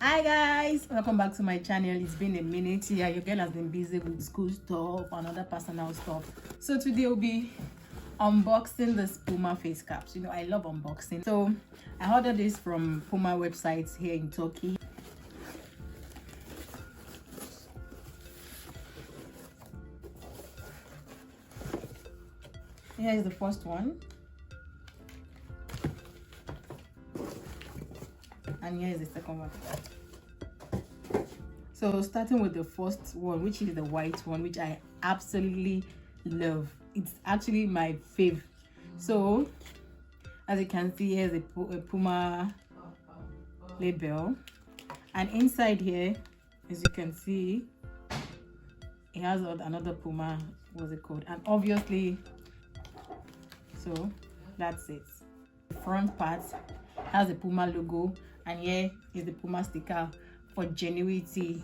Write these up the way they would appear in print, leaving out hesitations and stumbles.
Hi guys, welcome back to my channel. It's been a minute. Yeah, your girl has been busy with school stuff and other personal stuff. So today we'll be unboxing this Puma face caps. You know, I love unboxing. So I ordered this from Puma websites here in Turkey. Here is the first one. And here is the second one. So starting with the first one, which is the white one, which I absolutely love. It's actually my fave. So as you can see, here's a Puma label, and inside here, as you can see, it has another Puma, what's it called, and obviously, so that's it. The front part has the Puma logo, and here is the Puma sticker for genuinity.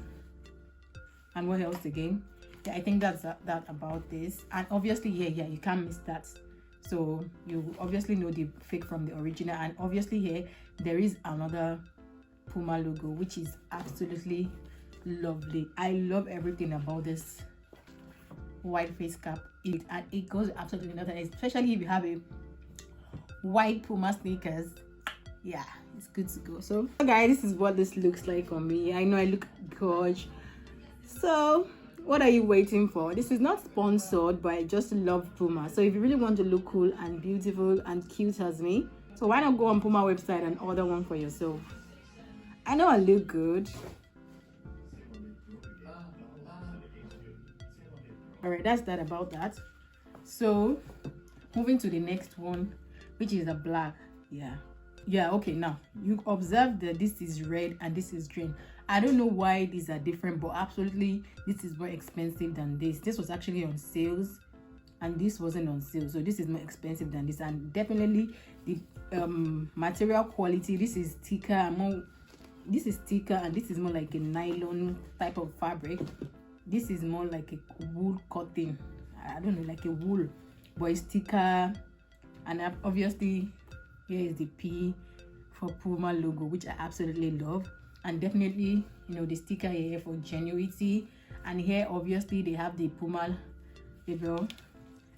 And what else again? Yeah, I think that's that about this. And obviously, yeah, you can't miss that. So you obviously know the fake from the original. And obviously here there is another Puma logo, which is absolutely lovely. I love everything about this white face cap. It goes absolutely nothing, especially if you have a white Puma sneakers. Yeah, it's good to go. So guys, this is what this looks like on me. I know I look gorgeous. So what are you waiting for? This is not sponsored, but I just love Puma. So if you really want to look cool and beautiful and cute as me, so why not go on Puma website and order one for yourself? I know I look good. All right, that's that about that. So moving to the next one, which is a black. Yeah, okay, now you observe that this is red and this is green. I don't know why these are different, but absolutely this is more expensive than this. This was actually on sales and this wasn't on sale, so this is more expensive than this. And definitely the material quality, this is thicker and more, this is thicker, and this is more like a nylon type of fabric. This is more like a wool cotton, I don't know, like a wool, but it's thicker. And obviously here is the P for Puma logo, which I absolutely love. And definitely, you know, the sticker here for genuinity. And here obviously they have the Puma label.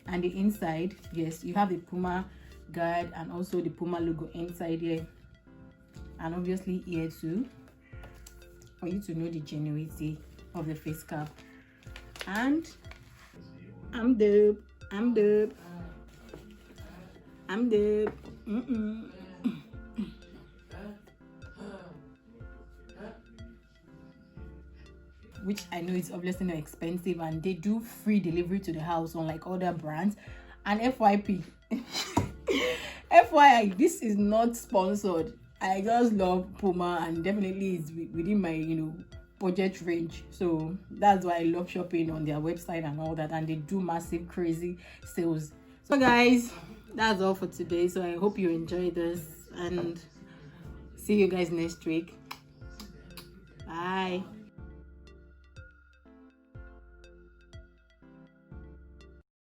And the inside, yes, you have the Puma guard and also the Puma logo inside here. And obviously here too, for you to know the genuinity of the face cap. And I'm dope. Which I know is obviously not expensive, and they do free delivery to the house unlike other brands. And FYP FYI, this is not sponsored. I just love Puma, and definitely it's within my, you know, budget range. So that's why I love shopping on their website and all that, and they do massive crazy sales. So guys, that's all for today. So I hope you enjoyed this, and see you guys next week. Bye.